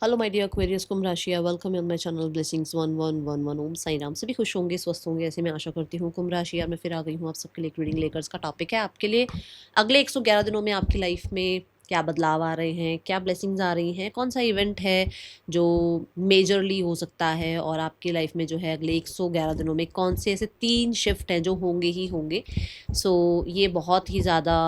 Hello my dear Aquarius, कुंभ राशि, welcome on my channel blessings 1111। ओम साई राम। सभी खुश होंगे, स्वस्थ होंगे, ऐसे मैं आशा करती हूँ। कुंभ राशि, मैं फिर आ गई हूँ आप सबके लिए एक रीडिंग लेकर। इसका टॉपिक है आपके लिए अगले 111 दिनों में आपकी लाइफ में क्या बदलाव आ रहे हैं, क्या ब्लेसिंग्स आ रही हैं, कौन सा इवेंट है जो मेजरली हो सकता है, और आपकी लाइफ में जो है अगले 111 दिनों में कौन से ऐसे 3 शिफ्ट हैं जो होंगे ही होंगे। ये बहुत ही ज़्यादा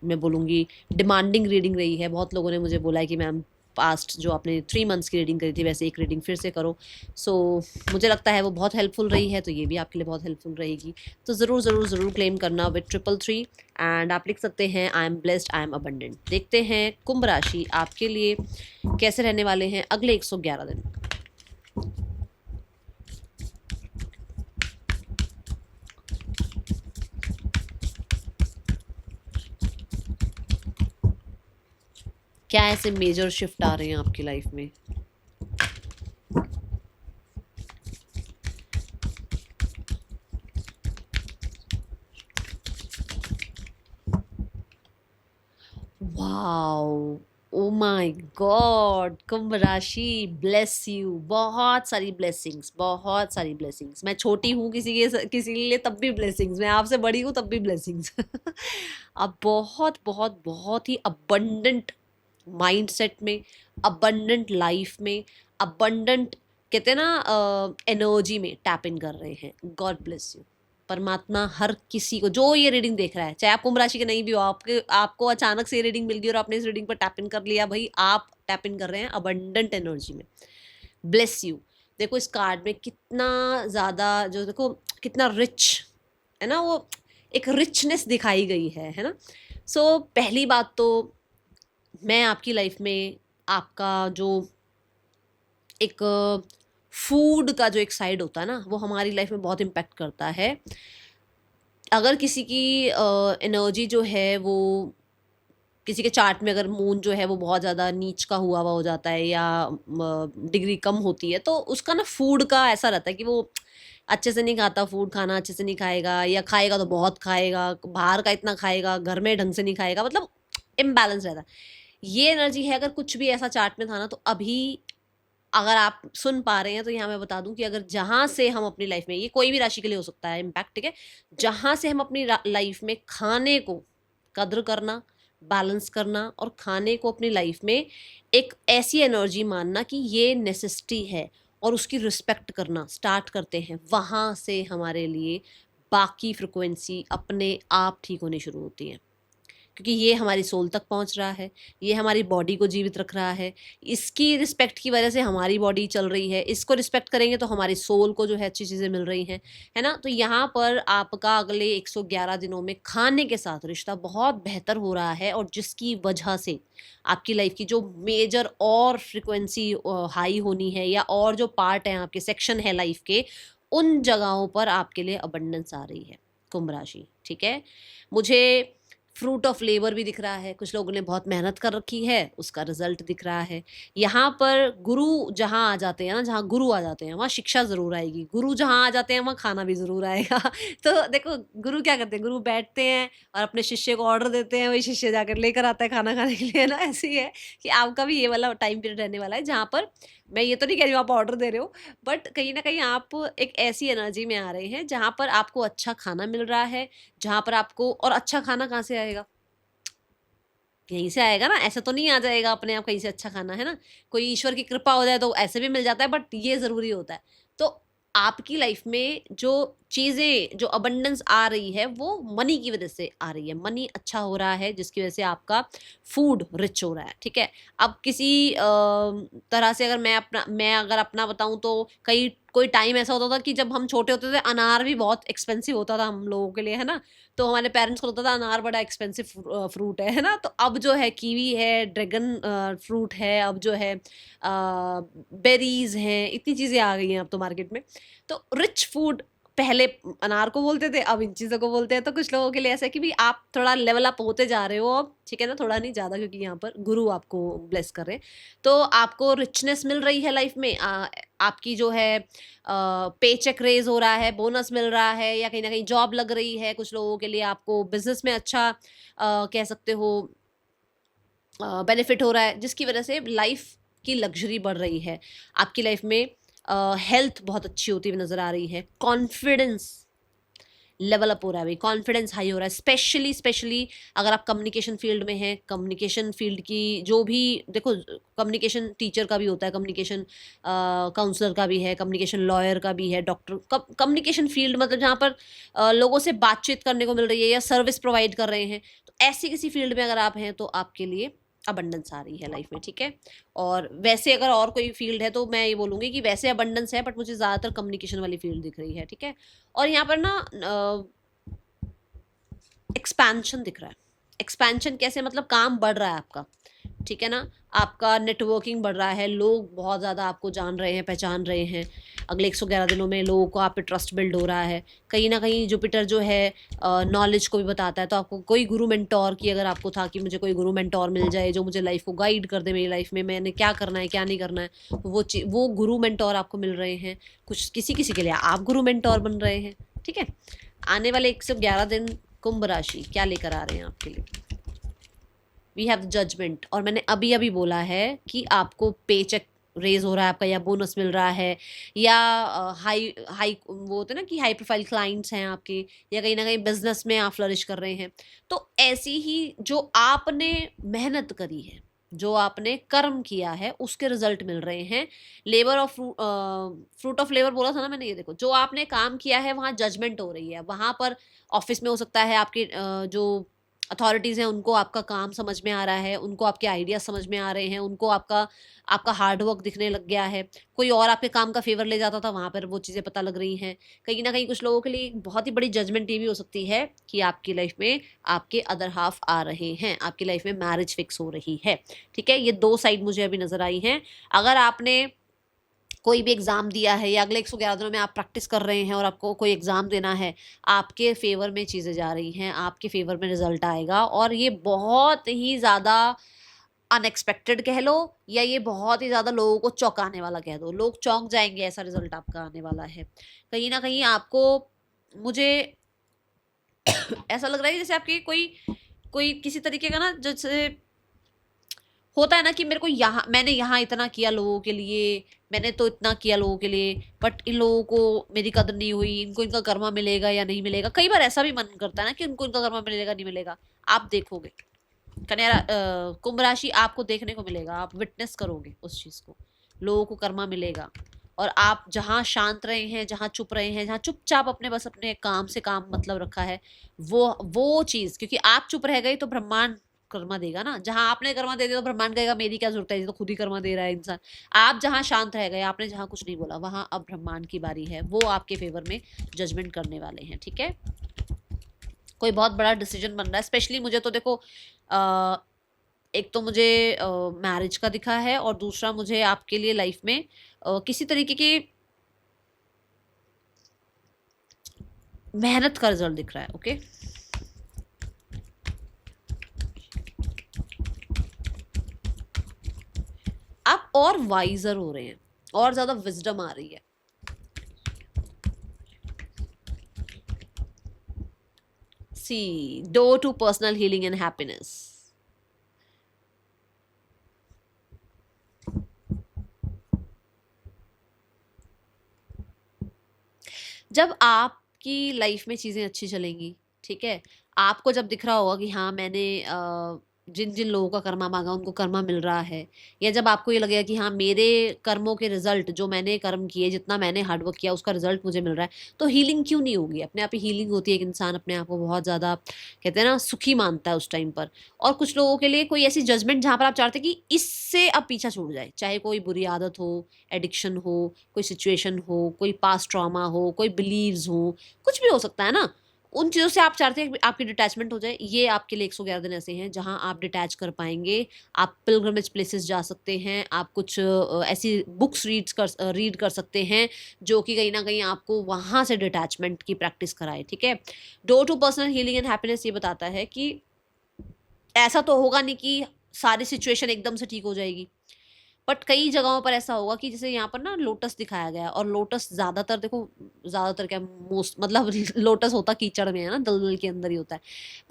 मैं बोलूँगी डिमांडिंग रीडिंग रही है। बहुत लोगों ने मुझे बोला है कि मैम पास्ट जो आपने 3 मंथ्स की रीडिंग करी थी वैसे एक रीडिंग फिर से करो। सो मुझे लगता है वो बहुत हेल्पफुल रही है, तो ये भी आपके लिए बहुत हेल्पफुल रहेगी। तो ज़रूर ज़रूर ज़रूर क्लेम करना विद 333 एंड आप लिख सकते हैं I am blessed, I am abundant. देखते हैं कुंभ राशि आपके लिए कैसे रहने वाले हैं अगले 111 दिन। क्या ऐसे मेजर शिफ्ट आ रहे हैं आपकी लाइफ में? वाओ, ओ माय गॉड, कुंभ राशि, ब्लेस यू। बहुत सारी ब्लेसिंग्स, बहुत सारी ब्लेसिंग्स। मैं छोटी हूँ किसी के लिए तब भी ब्लेसिंग्स, मैं आपसे बड़ी हूँ तब भी ब्लेसिंग्स। आप बहुत बहुत बहुत ही अबंडेंट माइंडसेट में, अबंडेंट लाइफ में, अबंडेंट कहते हैं ना एनर्जी में टैप इन कर रहे हैं। God bless you. परमात्मा हर किसी को जो ये रीडिंग देख रहा है, चाहे आप कुंभ राशि के नहीं भी हो, आपको अचानक से ये रीडिंग मिल गई और आपने इस रीडिंग पर टैप इन कर लिया, भाई आप टैप इन कर रहे हैं अबंडेंट एनर्जी में। Bless you. देखो इस कार्ड में कितना ज़्यादा, जो देखो कितना रिच है ना, वो एक रिचनेस दिखाई गई है ना। पहली बात तो मैं आपकी लाइफ में आपका जो एक फूड का जो एक साइड होता है ना, वो हमारी लाइफ में बहुत इम्पैक्ट करता है। अगर किसी की एनर्जी जो है वो, किसी के चार्ट में अगर मून जो है वो बहुत ज़्यादा नीच का हुआ हो जाता है या डिग्री कम होती है, तो उसका ना फूड का ऐसा रहता है कि वो अच्छे से नहीं खाता, फूड खाना अच्छे से नहीं खाएगा, या खाएगा तो बहुत खाएगा, बाहर का इतना खाएगा, घर में ढंग से नहीं खाएगा, मतलब इम्बैलेंस रहता है। ये एनर्जी है, अगर कुछ भी ऐसा चार्ट में था ना, तो अभी अगर आप सुन पा रहे हैं तो यहाँ मैं बता दूं कि अगर जहाँ से हम अपनी लाइफ में, ये कोई भी राशि के लिए हो सकता है इम्पैक्ट, ठीक है, जहाँ से हम अपनी लाइफ में खाने को कद्र करना, बैलेंस करना, और खाने को अपनी लाइफ में एक ऐसी एनर्जी मानना कि ये नेसेसिटी है, और उसकी रिस्पेक्ट करना स्टार्ट करते हैं, वहाँ से हमारे लिए बाकी फ्रिक्वेंसी अपने आप ठीक होनी शुरू होती है। क्योंकि ये हमारी सोल तक पहुंच रहा है, ये हमारी बॉडी को जीवित रख रहा है, इसकी रिस्पेक्ट की वजह से हमारी बॉडी चल रही है, इसको रिस्पेक्ट करेंगे तो हमारी सोल को जो है अच्छी चीज़ें मिल रही हैं, है ना। तो यहाँ पर आपका अगले 111 दिनों में खाने के साथ रिश्ता बहुत बेहतर हो रहा है, और जिसकी वजह से आपकी लाइफ की जो मेजर और फ्रिक्वेंसी हाई होनी है, या और जो पार्ट है आपके सेक्शन है लाइफ के, उन जगहों पर आपके लिए अबंडेंस आ रही है कुंभ राशि, ठीक है। मुझे फ्रूट ऑफ लेबर भी दिख रहा है, कुछ लोगों ने बहुत मेहनत कर रखी है, उसका रिजल्ट दिख रहा है। यहाँ पर गुरु जहाँ आ जाते हैं ना, जहाँ गुरु आ जाते हैं वहाँ शिक्षा ज़रूर आएगी, गुरु जहाँ आ जाते हैं वहाँ खाना भी ज़रूर आएगा। तो देखो गुरु क्या करते हैं, गुरु बैठते हैं और अपने शिष्य को ऑर्डर देते हैं, वही शिष्य जाकर लेकर आता है खाना खाने के लिए, ना। ऐसे ही है कि आपका भी ये वाला टाइम पीरियड रहने वाला है, जहाँ पर मैं ये तो नहीं कह रही हूँ आप ऑर्डर दे रहे हो, बट कहीं ना कहीं आप एक ऐसी एनर्जी में आ रहे हैं जहाँ पर आपको अच्छा खाना मिल रहा है, जहाँ पर आपको, और अच्छा खाना कहाँ से आएगा, यहीं से आएगा ना, ऐसा तो नहीं आ जाएगा अपने आप कहीं से अच्छा खाना, है ना। कोई ईश्वर की कृपा हो जाए तो ऐसे भी मिल जाता है, बट ये ज़रूरी होता है। तो आपकी लाइफ में जो चीज़ें, जो अबंडेंस आ रही है, वो मनी की वजह से आ रही है। मनी अच्छा हो रहा है जिसकी वजह से आपका फूड रिच हो रहा है, ठीक है। अब किसी तरह से अगर मैं अगर अपना बताऊं, तो कई कोई टाइम ऐसा होता था कि जब हम छोटे होते थे अनार भी बहुत एक्सपेंसिव होता था हम लोगों के लिए, है ना। तो हमारे पेरेंट्स को लगता था अनार बड़ा एक्सपेंसिव फ्रूट है ना। तो अब जो है कीवी है, ड्रैगन फ्रूट है, अब जो है बेरीज हैं, इतनी चीज़ें आ गई हैं अब तो मार्केट में। तो रिच फूड, पहले अनार को बोलते थे, अब इन चीज़ों को बोलते हैं। तो कुछ लोगों के लिए ऐसा है कि भी आप थोड़ा लेवल अप होते जा रहे हो अब, ठीक है ना, थोड़ा नहीं ज़्यादा, क्योंकि यहाँ पर गुरु आपको ब्लेस कर रहे हैं। तो आपको रिचनेस मिल रही है लाइफ में, आपकी जो है पे चेक रेज हो रहा है, बोनस मिल रहा है, या कहीं ना कहीं जॉब लग रही है। कुछ लोगों के लिए आपको बिजनेस में अच्छा कह सकते हो बेनिफिट हो रहा है, जिसकी वजह से लाइफ आपकी लग्जरी बढ़ रही है, आपकी लाइफ में हेल्थ बहुत अच्छी होती हुई नज़र आ रही है, कॉन्फिडेंस लेवल अप हो रहा है भाई, कॉन्फिडेंस हाई हो रहा है। स्पेशली स्पेशली अगर आप कम्युनिकेशन फील्ड में हैं, कम्युनिकेशन फील्ड की जो भी, देखो कम्युनिकेशन टीचर का भी होता है, कम्युनिकेशन काउंसलर का भी है, कम्युनिकेशन लॉयर का भी है, डॉक्टर, कम्युनिकेशन फील्ड मतलब जहाँ पर लोगों से बातचीत करने को मिल रही है या सर्विस प्रोवाइड कर रहे हैं, तो ऐसी किसी फील्ड में अगर आप हैं तो आपके लिए अबंडेंस आ रही है लाइफ में, ठीक है। और वैसे अगर और कोई फील्ड है तो मैं ये बोलूँगी कि वैसे अबंडेंस है, बट मुझे ज़्यादातर कम्युनिकेशन वाली फील्ड दिख रही है, ठीक है। और यहाँ पर ना एक्सपेंशन दिख रहा है। एक्सपेंशन कैसे, मतलब काम बढ़ रहा है आपका, ठीक है ना, आपका नेटवर्किंग बढ़ रहा है, लोग बहुत ज़्यादा आपको जान रहे हैं, पहचान रहे हैं। अगले 111 दिनों में लोगों को आप पे ट्रस्ट बिल्ड हो रहा है। कहीं ना कहीं जुपिटर जो है नॉलेज को भी बताता है, तो आपको कोई गुरु मेंटोर की, अगर आपको था कि मुझे कोई गुरु मेंटोर मिल जाए जो मुझे लाइफ को गाइड कर दे, मेरी लाइफ में मैंने क्या करना है क्या नहीं करना है, वो गुरु मेंटोर आपको मिल रहे हैं। कुछ किसी किसी के लिए आप गुरु मेंटोर बन रहे हैं, ठीक है। आने वाले 111 दिन कुंभ राशि क्या लेकर आ रहे हैं आपके लिए। वी हैव जजमेंट, और मैंने अभी अभी बोला है कि आपको पे चेक रेज हो रहा है आपका, या बोनस मिल रहा है, या हाई हाई वो होते हैं ना कि हाई प्रोफाइल क्लाइंट्स हैं आपके, या कहीं ना कहीं बिजनेस में आप फ्लरिश कर रहे हैं। तो ऐसी ही जो आपने मेहनत करी है, जो आपने कर्म किया है, उसके रिजल्ट मिल रहे हैं। Labour of fruit of labour बोला था ना मैंने, ये देखो जो आपने काम किया है वहाँ जजमेंट हो रही है। वहाँ पर ऑफिस में हो सकता है आपके जो अथॉरिटीज़ हैं उनको आपका काम समझ में आ रहा है, उनको आपके आइडियाज़ समझ में आ रहे हैं, उनको आपका आपका हार्ड वर्क दिखने लग गया है। कोई और आपके काम का फेवर ले जाता था, वहाँ पर वो चीज़ें पता लग रही हैं। कहीं ना कहीं कुछ लोगों के लिए एक बहुत ही बड़ी जजमेंट ये भी हो सकती है कि आपकी लाइफ में आपके अदर हाफ आ रहे हैं, आपकी लाइफ में मैरिज फिक्स हो रही है, ठीक है। ये 2 साइड मुझे अभी नज़र आई हैं। अगर आपने कोई भी एग्ज़ाम दिया है या अगले 111 दिनों में आप प्रैक्टिस कर रहे हैं और आपको कोई एग्ज़ाम देना है, आपके फेवर में चीज़ें जा रही हैं, आपके फेवर में रिजल्ट आएगा। और ये बहुत ही ज़्यादा अनएक्सपेक्टेड कह लो, या ये बहुत ही ज़्यादा लोगों को चौंकाने वाला कह दो, लोग चौंक जाएंगे, ऐसा रिजल्ट आपका आने वाला है। कहीं ना कहीं आपको, मुझे ऐसा लग रहा है जैसे आपकी कोई कोई किसी तरीके का ना, जैसे होता है ना कि मेरे को यहाँ, मैंने यहाँ इतना किया लोगों के लिए, मैंने तो इतना किया लोगों के लिए, बट इन लोगों को मेरी कदर नहीं हुई, इनको इनका कर्मा मिलेगा या नहीं मिलेगा। कई बार ऐसा भी मन करता है ना कि इनको इनका कर्मा मिलेगा नहीं मिलेगा। आप देखोगे कन्या कुंभ राशि, आपको देखने को मिलेगा, आप विटनेस करोगे उस चीज़ को, लोगों को कर्मा मिलेगा। और आप जहाँ शांत रहे हैं, जहाँ चुप रहे हैं, जहाँ चुपचाप अपने बस अपने काम से काम मतलब रखा है, वो चीज़, क्योंकि आप चुप रह गए तो ब्रह्मांड कर्मा देगा ना। जहाँ आपने कर्मा दे दिया तो ब्रह्मांड कहेगा मेरी क्या जरूरत है, ये तो खुद ही कर्मा दे रहा है इंसान। आप जहाँ शांत रह गए, आपने जहाँ कुछ नहीं बोला, वहाँ अब ब्रह्मांड की बारी है, वो आपके फेवर में जजमेंट करने वाले हैं, ठीक है। कोई बहुत बड़ा डिसीजन बन रहा है। स्पेशली मुझे तो देखो एक तो मुझे मैरिज का दिखा है, और दूसरा मुझे आपके लिए लाइफ में किसी तरीके की मेहनत का रिजल्ट दिख रहा है, ओके। आप और वाइजर हो रहे हैं, और ज्यादा विजडम आ रही है। See door to personal healing and happiness. जब आपकी लाइफ में चीज़ें अच्छी चलेंगी, ठीक है, आपको जब दिख रहा होगा कि हाँ मैंने जिन जिन लोगों का कर्मा मांगा उनको कर्मा मिल रहा है, या जब आपको ये लगेगा कि हाँ मेरे कर्मों के रिजल्ट, जो मैंने कर्म किए, जितना मैंने हार्डवर्क किया उसका रिजल्ट मुझे मिल रहा है, तो हीलिंग क्यों नहीं होगी। अपने आप ही हीलिंग होती है। एक इंसान अपने आप को बहुत ज़्यादा, कहते हैं ना, सुखी मानता है उस टाइम पर। और कुछ लोगों के लिए कोई ऐसी जजमेंट जहाँ पर आप चाहते हैं कि इससे अब पीछा छूट जाए, चाहे कोई बुरी आदत हो, एडिक्शन हो, कोई सिचुएशन हो, कोई पास्ट ट्रॉमा हो, कोई बिलीव्स हो, कुछ भी हो सकता है ना, उन चीज़ों से आप चाहते हैं कि आपकी डिटैचमेंट हो जाए। ये आपके लिए 111 दिन ऐसे हैं जहां आप डिटैच कर पाएंगे। आप पिलग्रमेज प्लेसेस जा सकते हैं, आप कुछ ऐसी बुक्स रीड कर सकते हैं जो कि कहीं ना कहीं आपको वहां से डिटैचमेंट की प्रैक्टिस कराए, ठीक है। Door to personal healing and happiness ये बताता है कि ऐसा तो होगा नहीं कि सारी सिचुएशन एकदम से ठीक हो जाएगी, बट कई जगहों पर ऐसा होगा कि जैसे यहाँ पर ना लोटस दिखाया गया है, और लोटस ज़्यादातर, देखो ज़्यादातर क्या, मोस्ट मतलब लोटस होता कीचड़ में है ना, दलदल के अंदर ही होता है,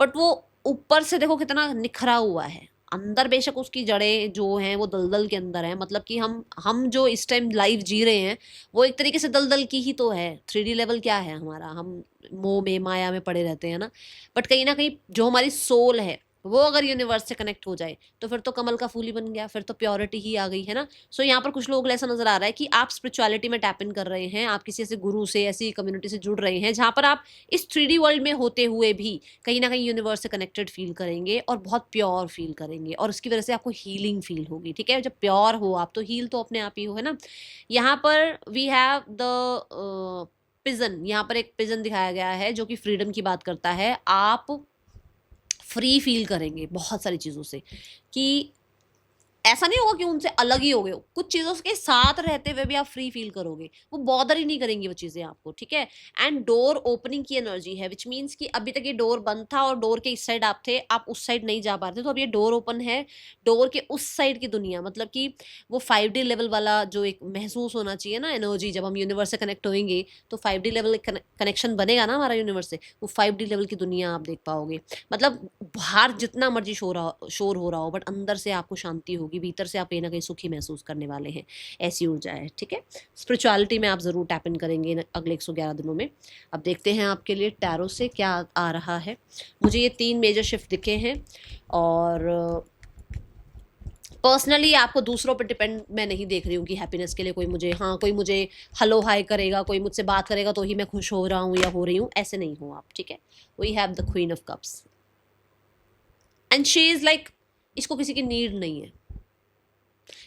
बट वो ऊपर से देखो कितना निखरा हुआ है। अंदर बेशक उसकी जड़ें जो हैं वो दलदल के अंदर हैं, मतलब कि हम जो इस टाइम लाइफ जी रहे हैं वो एक तरीके से दलदल की ही तो है। 3D लेवल क्या है हमारा, हम मोह में माया में पड़े रहते हैं ना। बट कहीं ना कहीं जो हमारी सोल है वो अगर यूनिवर्स से कनेक्ट हो जाए तो फिर तो कमल का फूल ही बन गया, फिर तो प्योरिटी ही आ गई है ना। सो यहाँ पर कुछ लोग ऐसा नजर आ रहा है कि आप स्पिरिचुअलिटी में टैप इन कर रहे हैं, आप किसी ऐसे गुरु से, ऐसी कम्युनिटी से जुड़ रहे हैं जहाँ पर आप इस 3D वर्ल्ड में होते हुए भी कहीं ना कहीं यूनिवर्स से कनेक्टेड फील करेंगे और बहुत प्योर फील करेंगे, और उसकी वजह से आपको हीलिंग फील होगी। ठीक है, जब प्योर हो आप तो हील तो अपने आप ही हो, है ना। यहाँ पर वी हैव द पिजन, यहाँ पर एक पिजन दिखाया गया है जो कि फ्रीडम की बात करता है। आप फ्री फील करेंगे बहुत सारी चीज़ों से, कि ऐसा नहीं होगा कि उनसे अलग ही हो गए हो, कुछ चीज़ों के साथ रहते हुए भी आप फ्री फील करोगे, वो बॉदर ही नहीं करेंगी वो चीज़ें आपको। ठीक है, एंड डोर ओपनिंग की एनर्जी है, विच मीन्स कि अभी तक ये डोर बंद था और डोर के इस साइड आप थे, आप उस साइड नहीं जा पा रहे थे, तो अब ये डोर ओपन है, डोर के उस साइड की दुनिया, मतलब कि वो 5D लेवल वाला जो एक महसूस होना चाहिए ना एनर्जी, जब हम यूनिवर्स से कनेक्ट होंगे तो 5D लेवल कनेक्शन बनेगा ना हमारा यूनिवर्स से, वो 5D लेवल की दुनिया आप देख पाओगे। मतलब बाहर जितना मर्जी शोर हो रहा हो, बट अंदर से आपको शांति होगी, भीतर से आप कहीं ना कहीं सुखी महसूस करने वाले हैं, ऐसी ऊर्जा है। ठीक है, स्पिरिचुअलिटी में आप जरूर टैप इन करेंगे अगले 111 दिनों में। अब देखते हैं आपके लिए टैरो से क्या आ रहा है। मुझे ये 3 मेजर शिफ्ट दिखे हैं, और पर्सनली आपको दूसरों पर डिपेंड मैं नहीं देख रही हूँ कि हैप्पीनेस के लिए कोई मुझे हेलो हाई करेगा, कोई मुझसे बात करेगा तो ही मैं खुश हो रहा हूँ या हो रही हूँ, ऐसे नहीं हो आप। ठीक है, we have the queen of cups and she is like, इसको किसी की नीड नहीं है,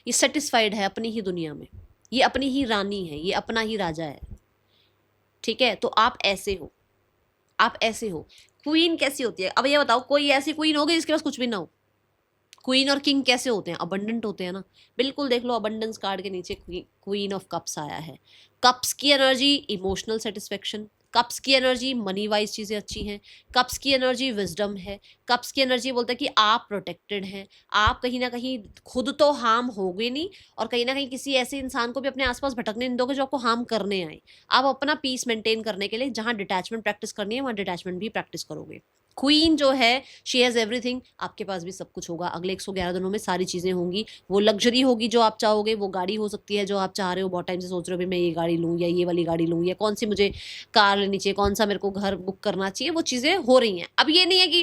ये सेटिस्फाइड है अपनी ही दुनिया में, ये अपनी ही रानी है, ये अपना ही राजा है। ठीक है, तो आप ऐसे हो, आप ऐसे हो। क्वीन कैसी होती है, अब ये बताओ कोई ऐसी क्वीन होगी जिसके पास कुछ भी ना हो। क्वीन और किंग कैसे होते हैं, अबंडेंट होते हैं ना। बिल्कुल देख लो, अबंडेंस कार्ड के नीचे क्वीन ऑफ कप्स आया है। कप्स की एनर्जी इमोशनल सेटिस्फेक्शन, कप्स की एनर्जी मनी वाइज चीज़ें अच्छी हैं, कप्स की एनर्जी विजडम है, कप्स की एनर्जी बोलता है कि आप प्रोटेक्टेड हैं, आप कहीं ना कहीं खुद तो हार्म होगे नहीं, और कहीं ना कहीं किसी ऐसे इंसान को भी अपने आसपास भटकने नहीं दोगे जो आपको हार्म करने आए। आप अपना पीस मेंटेन करने के लिए जहाँ डिटैचमेंट प्रैक्टिस करनी है वहाँ डिटैचमेंट भी प्रैक्टिस करोगे। क्वीन जो है शी हैज़ एवरीथिंग, आपके पास भी सब कुछ होगा अगले 111 दिनों में, सारी चीज़ें होंगी, वो लग्जरी होगी जो आप चाहोगे, वो गाड़ी हो सकती है जो आप चाह रहे हो, बहुत टाइम से सोच रहे हो भी मैं ये गाड़ी लूँ या ये वाली गाड़ी लूँ या कौन सी मुझे कार लेनी चाहिए, कौन सा मेरे को घर बुक करना चाहिए, वो चीज़ें हो रही हैं। अब ये नहीं है कि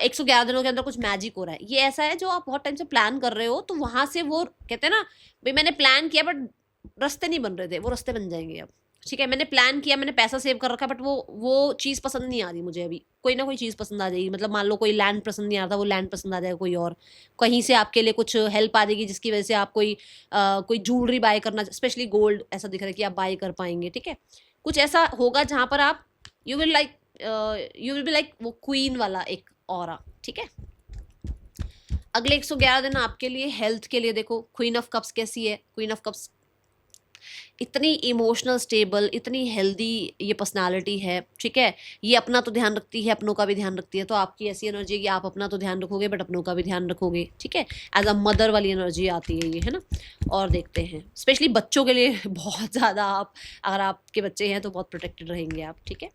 111 दिनों के अंदर कुछ मैजिक हो रहा है, ये ऐसा है जो आप बहुत टाइम से प्लान कर रहे हो, तो वहाँ से वो कहते हैं ना भाई मैंने प्लान किया बट रास्ते नहीं बन रहे थे, वो रास्ते बन जाएंगे अब। ठीक है, मैंने प्लान किया, मैंने पैसा सेव कर रखा, बट वो चीज़ पसंद नहीं आ रही मुझे अभी, कोई ना कोई चीज़ पसंद आ जाएगी। मतलब मान लो कोई लैंड पसंद नहीं आ रहा था, वो लैंड पसंद आ जाएगा कोई और, कहीं से आपके लिए कुछ हेल्प आ जाएगी जिसकी वजह से आप कोई ज्वेलरी बाय करना, स्पेशली गोल्ड ऐसा दिख रहा है कि आप बाय कर पाएंगे। ठीक है, कुछ ऐसा होगा जहाँ पर आप यू विल बी लाइक वो क्वीन वाला एक ऑरा। ठीक है, अगले 111 दिन आपके लिए हेल्थ के लिए देखो, क्वीन ऑफ कप्स कैसी है। क्वीन ऑफ कप्स इतनी इमोशनल स्टेबल, इतनी हेल्दी ये पर्सनालिटी है। ठीक है, ये अपना तो ध्यान रखती है, अपनों का भी ध्यान रखती है, तो आपकी ऐसी एनर्जी है कि आप अपना तो ध्यान रखोगे बट अपनों का भी ध्यान रखोगे। ठीक है, एज अ मदर वाली एनर्जी आती है ये, है ना। और देखते हैं स्पेशली बच्चों के लिए बहुत ज़्यादा, आप अगर आपके बच्चे हैं तो बहुत प्रोटेक्टेड रहेंगे आप। ठीक है,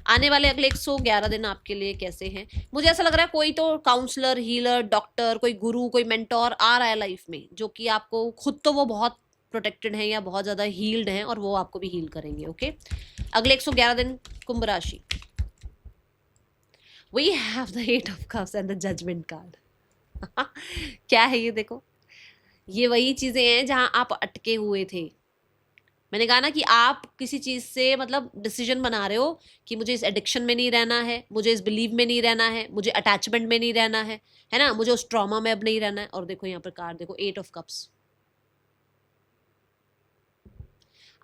आने वाले अगले 111 दिन आपके लिए कैसे हैं। मुझे ऐसा लग रहा है कोई तो काउंसलर, हीलर, डॉक्टर, कोई गुरु, कोई मेंटोर आ रहा है लाइफ में, जो कि आपको खुद तो वो बहुत प्रोटेक्टेड हैं या बहुत ज़्यादा हील्ड हैं और वो आपको भी हील करेंगे। ओके, अगले 111 दिन कुंभ राशि। We have the 8 of cups and the judgement card. क्या है ये, देखो ये वही चीज़ें हैं जहां आप अटके हुए थे। मैंने कहा ना कि आप किसी चीज़ से मतलब डिसीजन बना रहे हो कि मुझे इस एडिक्शन में नहीं रहना है, मुझे इस बिलीव में नहीं रहना है, मुझे अटैचमेंट में नहीं रहना है ना, मुझे उस ट्रॉमा में अब नहीं रहना है। और देखो यहाँ पर कार्ड देखो, 8 ऑफ कप्स।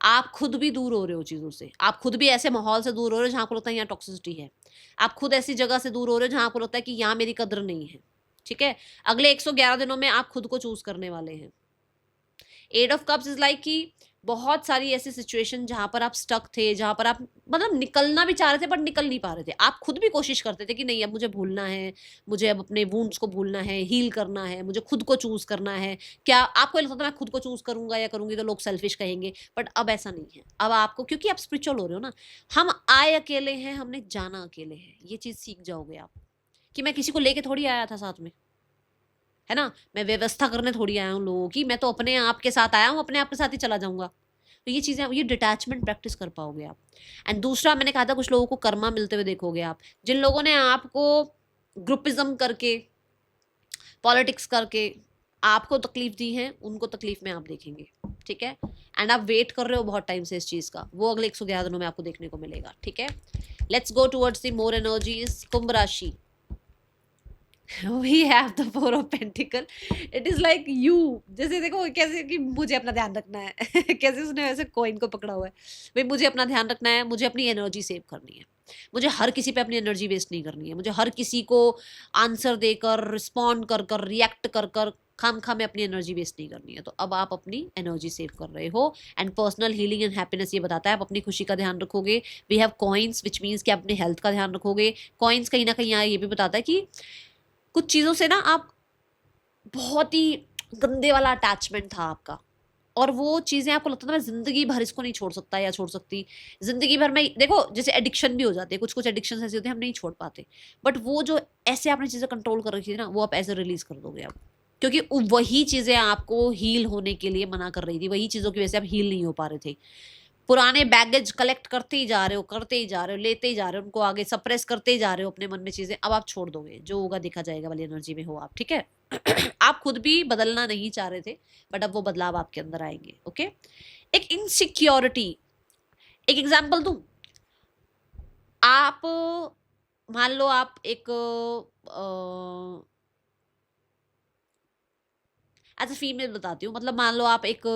आप खुद भी दूर हो रहे हो चीज़ों से, आप खुद भी ऐसे माहौल से दूर हो रहे हो जहाँ आपको लगता है यहाँ टॉक्सिसिटी है, आप खुद ऐसी जगह से दूर हो रहे हो जहाँ आपको लगता है कि यहाँ मेरी कद्र नहीं है। ठीक है, अगले 111 दिनों में आप खुद को चूज करने वाले हैं। 8 ऑफ कप्स इज लाइक कि बहुत सारी ऐसी सिचुएशन जहां पर आप स्टक थे, जहां पर आप मतलब निकलना भी चाह रहे थे बट निकल नहीं पा रहे थे, आप खुद भी कोशिश करते थे कि नहीं अब मुझे भूलना है, मुझे अब अपने वुंड्स को भूलना है, हील करना है, मुझे खुद को चूज करना है। क्या आपको लगता था मैं खुद को चूज करूंगा या करूंगी तो लोग सेल्फिश कहेंगे, बट अब ऐसा नहीं है। अब आपको, क्योंकि आप स्पिरिचुअल हो रहे हो ना, हम आए अकेले हैं, हमने जाना अकेले हैं, ये चीज सीख जाओगे आप कि मैं किसी को लेके थोड़ी आया था साथ में, है ना। मैं व्यवस्था करने थोड़ी आया हूँ लोगों की, मैं तो अपने आप के साथ आया हूँ, अपने आप के साथ ही चला जाऊंगा। तो ये चीज़ें, ये डिटैचमेंट प्रैक्टिस कर पाओगे आप। एंड दूसरा मैंने कहा था कुछ लोगों को कर्मा मिलते हुए देखोगे आप, जिन लोगों ने आपको ग्रुपिज्म करके, पॉलिटिक्स करके आपको तकलीफ दी है, उनको तकलीफ में आप देखेंगे, ठीक है। एंड आप वेट कर रहे हो बहुत टाइम से इस चीज़ का, वो अगले 111 दिनों में आपको देखने को मिलेगा, ठीक है। Let's go towards the more energies. कुंभ राशि, we have the four of pentacle. It is like you, जैसे देखो कैसे कि मुझे अपना ध्यान रखना है कैसे उसने वैसे कॉइन को पकड़ा हुआ है, भाई मुझे अपना ध्यान रखना है, मुझे अपनी एनर्जी सेव करनी है, मुझे हर किसी पे अपनी एनर्जी वेस्ट नहीं करनी है, मुझे हर किसी को आंसर देकर, रिस्पॉन्ड कर कर, रिएक्ट कर कर खाम खा में अपनी एनर्जी वेस्ट नहीं करनी है। तो अब आप अपनी एनर्जी सेव कर रहे हो। And personal healing and happiness ये बताता है आप अपनी खुशी का ध्यान रखोगे। We have coins which means कि आप अपने हेल्थ का ध्यान रखोगे। कॉइन्स कहीं ना कहीं यहाँ ये भी बताता है कि कुछ चीज़ों से ना आप बहुत ही गंदे वाला अटैचमेंट था आपका, और वो चीज़ें आपको लगता था मैं ज़िंदगी भर इसको नहीं छोड़ सकता या छोड़ सकती, ज़िंदगी भर में देखो जैसे एडिक्शन भी हो जाते हैं, कुछ कुछ एडिक्शन ऐसे होते हैं हम नहीं छोड़ पाते, बट वो जो ऐसे आपने चीज़ें कंट्रोल कर रखी थी ना, वो आप ऐसे रिलीज कर दोगे आप, क्योंकि वही चीज़ें आपको हील होने के लिए मना कर रही थी, वही चीज़ों की वजह से आप हील नहीं हो पा रहे थे। पुराने बैगेज कलेक्ट करते ही जा रहे हो, करते ही जा रहे हो, लेते ही जा रहे हो, उनको आगे सप्रेस करते ही जा रहे हो अपने मन में चीजें। अब आप छोड़ दोगे, जो होगा देखा जाएगा वाली एनर्जी में हो आप, ठीक है। आप खुद भी बदलना नहीं चाह रहे थे, बट अब वो बदलाव आपके अंदर आएंगे, ओके। एक इनसिक्योरिटी, एक एग्जांपल दूं, आप मान लो आप एक एज अ फीमेल बताती हूँ, मतलब मान लो आप एक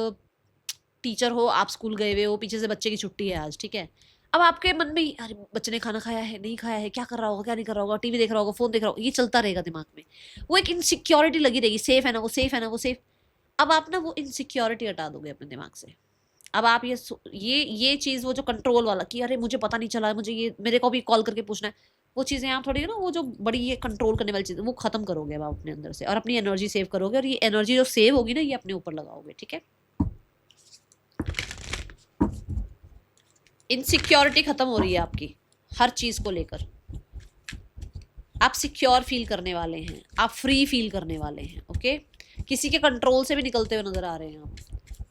टीचर हो, आप स्कूल गए हुए हो, पीछे से बच्चे की छुट्टी है आज, ठीक है। अब आपके मन में अरे बच्चे ने खाना खाया है नहीं खाया है, क्या कर रहा होगा क्या नहीं कर रहा होगा, टीवी देख रहा होगा, फोन देख रहा होगा, ये चलता रहेगा दिमाग में। वो एक इनसिक्योरिटी लगी रहेगी, सेफ है ना वो, सेफ है ना वो, सेफ। अब आप ना वो इनसिक्योरिटी हटा दोगे अपने दिमाग से। अब आप ये चीज, वो जो कंट्रोल वाला कि अरे मुझे पता नहीं चला, मुझे ये मेरे को भी कॉल करके पूछना है, वो चीजें आप थोड़ी ना, वो जो बड़ी ये कंट्रोल करने वाली चीज वो खत्म करोगे अब आप अपने अंदर से, और अपनी एनर्जी सेव करोगे, और ये एनर्जी जो सेव होगी ना, ये अपने ऊपर लगाओगे, ठीक है। इनसिक्योरिटी खत्म हो रही है आपकी हर चीज को लेकर, आप सिक्योर फील करने वाले हैं, आप फ्री फील करने वाले हैं, ओके। किसी के कंट्रोल से भी निकलते हुए नजर आ रहे हैं आप।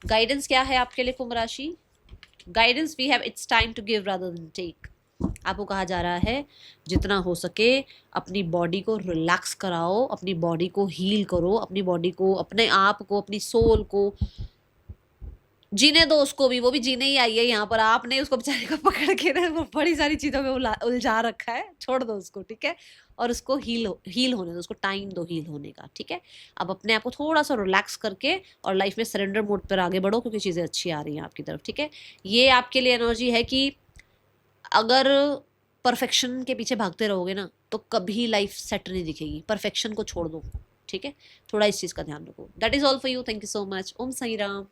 गाइडेंस क्या है आपके लिए कुंभ राशि? Guidance we have, it's time to give rather than take. आपको कहा जा रहा है जितना हो सके अपनी बॉडी को रिलैक्स कराओ, अपनी बॉडी को हील करो, अपनी बॉडी को, अपने आप को, अपनी सोल को जीने दो, उसको भी, वो भी जीने ही आई है यहाँ पर, आपने उसको बेचारे को पकड़ के ना वो बड़ी सारी चीजों में उलझा रखा है, छोड़ दो उसको, ठीक है। और उसको हील होने दो, उसको टाइम दो हील होने का, ठीक है। अब अपने आप को थोड़ा सा रिलैक्स करके और लाइफ में सरेंडर मोड पर आगे बढ़ो, क्योंकि चीजें अच्छी आ रही हैं आपकी तरफ, ठीक है। ये आपके लिए एनर्जी है कि अगर परफेक्शन के पीछे भागते रहोगे ना, तो कभी लाइफ सेट नहीं दिखेगी, परफेक्शन को छोड़ दो, ठीक है। थोड़ा इस चीज का ध्यान रखो। That is all for you, thank you so much. Om Sai Ram.